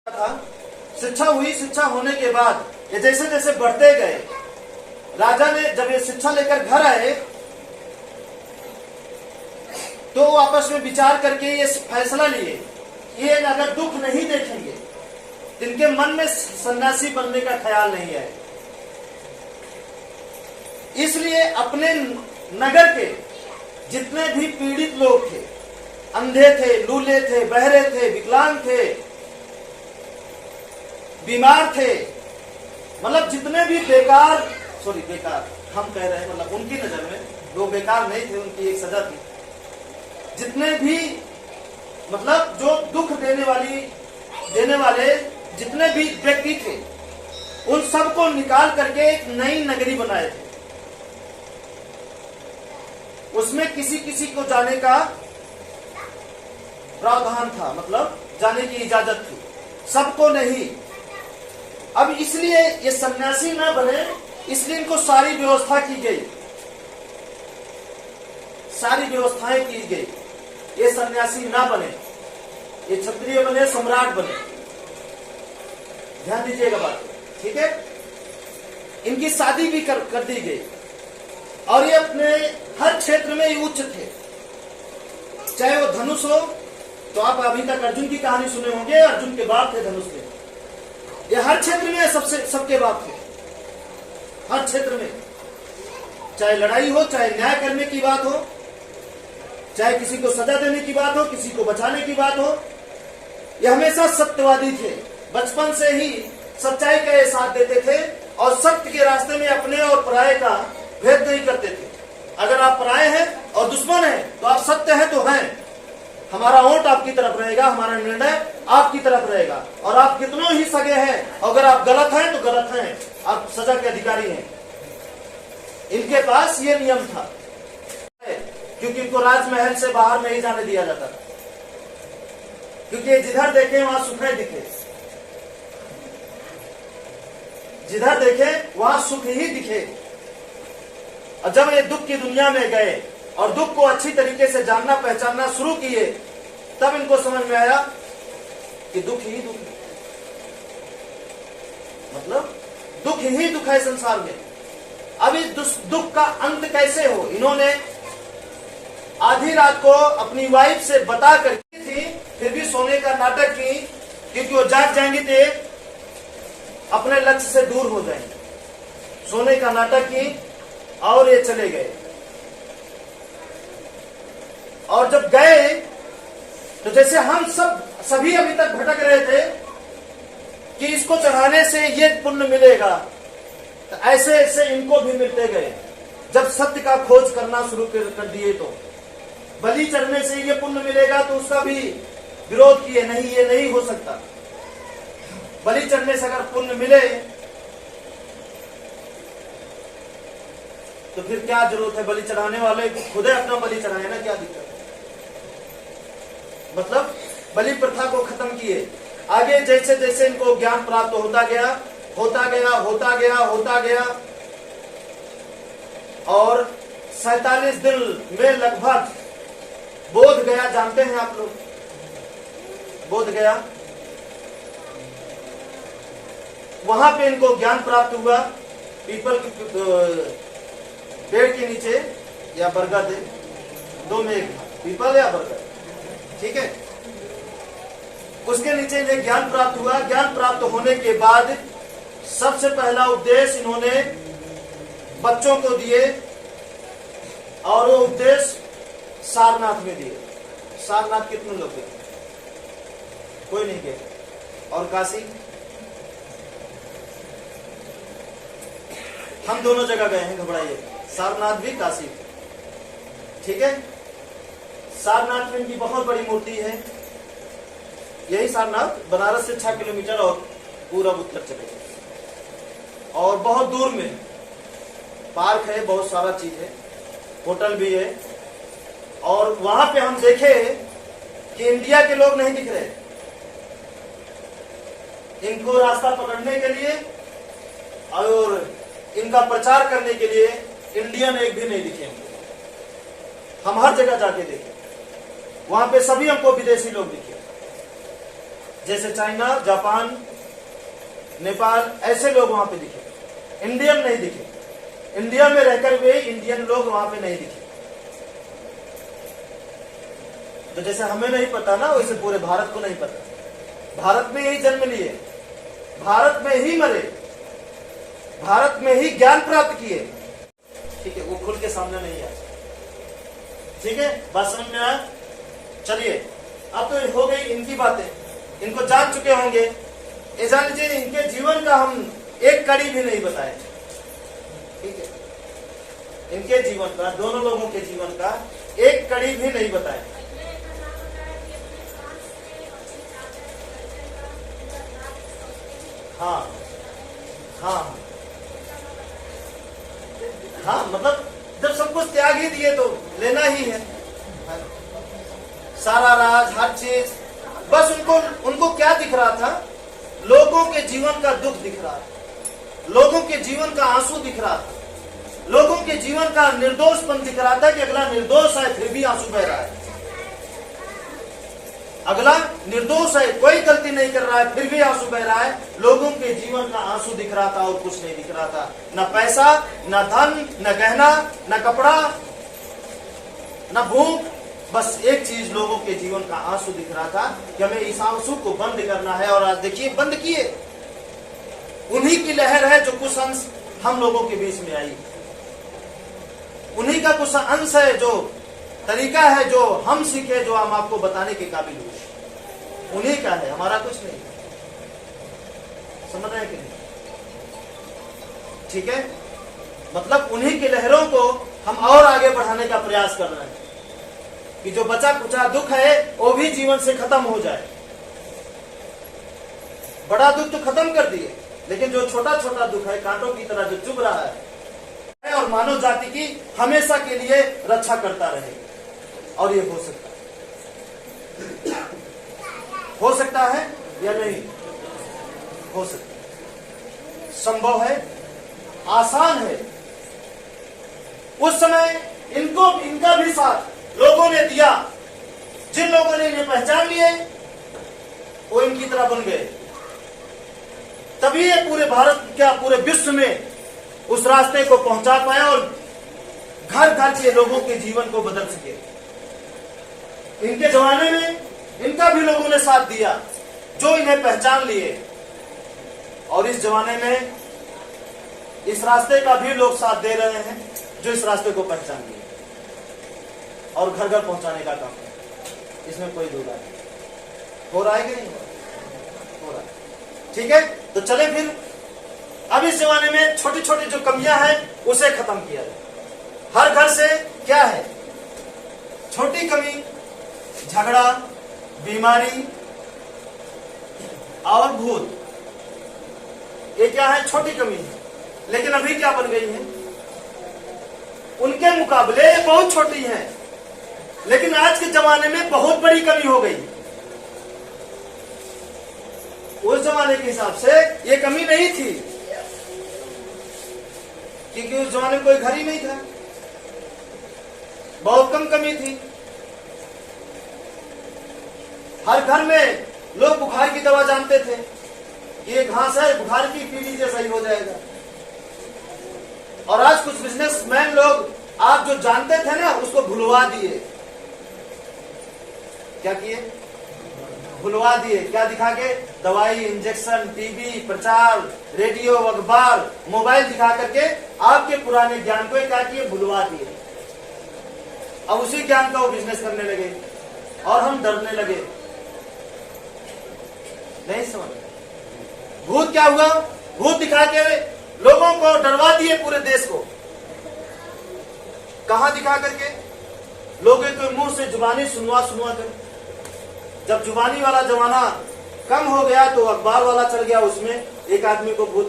था। शिक्षा हुई, शिक्षा होने के बाद ये जैसे जैसे बढ़ते गए, राजा ने जब ये शिक्षा लेकर घर आए तो वो आपस में विचार करके ये फैसला लिए, ये अगर दुख नहीं देखेंगे इनके मन में सन्यासी बनने का ख्याल नहीं है। इसलिए अपने नगर के जितने भी पीड़ित लोग थे, अंधे थे, लूले थे, बहरे थे, विकलांग थे, बीमार थे, मतलब जितने भी बेकार हम कह रहे हैं, मतलब उनकी नजर में वो बेकार नहीं थे, उनकी एक सजा थी। जितने भी मतलब जो दुख देने वाले जितने भी व्यक्ति थे, उन सबको निकाल करके एक नई नगरी बनाए थे। उसमें किसी किसी को जाने का प्रावधान था, मतलब जाने की इजाजत थी, सबको नहीं। अब इसलिए ये सन्यासी ना बने, इसलिए इनको सारी व्यवस्था की गई, सारी व्यवस्थाएं की गई। ये सन्यासी ना बने, ये क्षत्रिय बने, सम्राट बने। ध्यान दीजिएगा बात, ठीक है। इनकी शादी भी कर दी गई और ये अपने हर क्षेत्र में उच्च थे। चाहे वो धनुष हो, तो आप अभी तक अर्जुन की कहानी सुने होंगे, अर्जुन के बाप थे धनुष में। ये हर क्षेत्र में सबके बाप थे, हर क्षेत्र में। चाहे लड़ाई हो, चाहे न्याय करने की बात हो, चाहे किसी को सजा देने की बात हो, किसी को बचाने की बात हो, ये हमेशा सत्यवादी थे। बचपन से ही सच्चाई का ये साथ देते थे और सत्य के रास्ते में अपने और पराये का भेद नहीं करते थे। अगर आप पराये हैं और दुश्मन हैं तो आप सत्य हैं तो हैं। हमारा वोट आपकी तरफ रहेगा, हमारा निर्णय आपकी तरफ रहेगा। और आप कितनों ही सगे हैं, अगर आप गलत हैं तो गलत हैं, आप सजा के अधिकारी हैं। इनके पास ये नियम था, क्योंकि इनको राजमहल से बाहर नहीं जाने दिया जाता, क्योंकि जिधर देखे वहां सुख दिखे, जिधर देखे वहां सुख ही दिखे। और जब ये दुख की दुनिया में गए और दुख को अच्छी तरीके से जानना पहचानना शुरू किए, तब इनको समझ में आया कि दुख ही दुख है, मतलब दुख ही दुख है संसार में। अब इस दुख का अंत कैसे हो, इन्होंने आधी रात को अपनी वाइफ से बता कर थी, फिर भी सोने का नाटक की, क्योंकि वो जाग जाएंगे तो अपने लक्ष्य से दूर हो जाएंगे। सोने का नाटक की और ये चले गए। और जब गए तो जैसे हम सभी अभी तक भटक रहे थे कि इसको चढ़ाने से ये पुण्य मिलेगा, तो ऐसे ऐसे इनको भी मिलते गए। जब सत्य का खोज करना शुरू कर दिए तो बलि चढ़ने से ये पुण्य मिलेगा, तो उसका भी विरोध किए, नहीं ये नहीं हो सकता। बलि चढ़ने से अगर पुण्य मिले तो फिर क्या जरूरत है, बलि चढ़ाने वाले खुद अपना बलि चढ़ाए ना, क्या दिक्कत है। मतलब बलि प्रथा को खत्म किए। आगे जैसे जैसे इनको ज्ञान प्राप्त होता गया और 47 दिन में लगभग बोध गया, जानते हैं आप लोग बोध गया, वहां पे इनको ज्ञान प्राप्त हुआ। पीपल के पेड़ के नीचे या बरगद, दो में एक, पीपल या बरगद, ठीक है। उसके नीचे इन्हें ज्ञान प्राप्त हुआ। ज्ञान प्राप्त होने के बाद सबसे पहला उपदेश इन्होंने बच्चों को दिए, और वो उपदेश सारनाथ में दिए। सारनाथ कितने लोग गए? कोई नहीं गए। और काशी, हम दोनों जगह गए हैं, घबराइए। सारनाथ भी, काशी, ठीक है। सारनाथ में इनकी बहुत बड़ी मूर्ति है। यही सारनाथ बनारस से 6 किलोमीटर और पूरब उत्तर चले गए, और बहुत दूर में पार्क है, बहुत सारा चीज है, होटल भी है। और वहां पे हम देखे कि इंडिया के लोग नहीं दिख रहे। इनको रास्ता पकड़ने के लिए और इनका प्रचार करने के लिए इंडियन एक भी नहीं दिखे। हम हर जगह जाके देखे, वहां पे सभी हमको विदेशी लोग दिखे। जैसे चाइना, जापान, नेपाल, ऐसे लोग वहां पे दिखे, इंडियन नहीं दिखे। इंडिया में रहकर वे इंडियन लोग वहां पे नहीं दिखे। तो जैसे हमें नहीं पता ना, वैसे पूरे भारत को नहीं पता। भारत में ही जन्म लिए, भारत में ही मरे, भारत में ही ज्ञान प्राप्त किए। ठीक है, वो खुल के सामने नहीं आया। ठीक है, बात समझ में आया? चलिए, अब तो हो गई इनकी बातें, इनको जान चुके होंगे। ये जान लीजिए, इनके जीवन का हम एक कड़ी भी नहीं बताए। ठीक है, इनके जीवन का, दोनों लोगों के जीवन का एक कड़ी भी नहीं बताए। हाँ हाँ हाँ, मतलब जब सब कुछ त्याग ही दिए तो लेना ही है सारा राज, हर चीज। बस उनको क्या दिख रहा था? लोगों के जीवन का दुख दिख रहा था, लोगों के जीवन का आंसू दिख रहा था, लोगों के जीवन का निर्दोषपन दिख रहा था कि अगला निर्दोष है फिर भी आंसू बह रहा है, अगला निर्दोष है, कोई गलती नहीं कर रहा है फिर भी आंसू बह रहा है। लोगों के जीवन का आंसू दिख रहा था और कुछ नहीं दिख रहा था। न पैसा, न धन, न गहना, न कपड़ा, न भूख, बस एक चीज, लोगों के जीवन का आंसू दिख रहा था कि हमें इस आंसू को बंद करना है। और आज देखिए बंद किए। उन्हीं की लहर है जो कुछ अंश हम लोगों के बीच में आई, उन्हीं का कुछ अंश है, जो तरीका है जो हम सीखे, जो हम आपको बताने के काबिल हुए, उन्हीं का है, हमारा कुछ नहीं। समझ रहे हैं कि नहीं? ठीक है, मतलब उन्हीं की लहरों को हम और आगे बढ़ाने का प्रयास कर रहे हैं कि जो बचा कुचा दुख है वो भी जीवन से खत्म हो जाए। बड़ा दुख तो खत्म कर दिए, लेकिन जो छोटा छोटा दुख है, कांटों की तरह जो चुभ रहा है और मानव जाति की हमेशा के लिए रक्षा करता रहे। और ये हो सकता है या नहीं हो सकता? संभव है, आसान है। उस समय इनका भी साथ लोगों ने दिया। जिन लोगों ने इन्हें पहचान लिए वो इनकी तरह बन गए। तभी ये पूरे भारत, क्या पूरे विश्व में उस रास्ते को पहुंचा पाया और घर घर के लोगों के जीवन को बदल सके। इनके जमाने में इनका भी लोगों ने साथ दिया जो इन्हें पहचान लिए, और इस जमाने में इस रास्ते का भी लोग साथ दे रहे हैं जो इस रास्ते को पहचान लिए और घर घर पहुंचाने का काम है। इसमें कोई दूर नहीं। हो रहा है कि नहीं हो रहा है? ठीक है, तो चले फिर अब इस जमाने में छोटी छोटी जो कमियां हैं उसे खत्म किया जाए। हर घर से क्या है छोटी कमी? झगड़ा, बीमारी और भूत। ये क्या है? छोटी कमी है। लेकिन अभी क्या बन गई है? उनके मुकाबले बहुत छोटी है, लेकिन आज के जमाने में बहुत बड़ी कमी हो गई। उस जमाने के हिसाब से ये कमी नहीं थी, क्योंकि उस जमाने में कोई घर ही नहीं था, बहुत कम कमी थी। हर घर में लोग बुखार की दवा जानते थे, ये घास है, बुखार की पी लीजिए सही हो जाएगा। और आज कुछ बिजनेसमैन लोग आप जो जानते थे ना उसको भुलवा दिए। क्या किए? भुलवा दिए। क्या दिखा के? दवाई, इंजेक्शन, टीवी, प्रचार, रेडियो, अखबार, मोबाइल दिखा करके आपके पुराने ज्ञान को क्या किए? भुलवा दिए। अब उसी ज्ञान का वो बिजनेस करने लगे और हम डरने लगे। नहीं समझ? भूत क्या हुआ? भूत दिखा के लोगों को डरवा दिए, पूरे देश को। कहां दिखा करके? लोगों के मुंह से जुबानी सुनवा कर। जब जुबानी वाला जमाना कम हो गया तो अखबार वाला चल गया, उसमें एक आदमी को भूत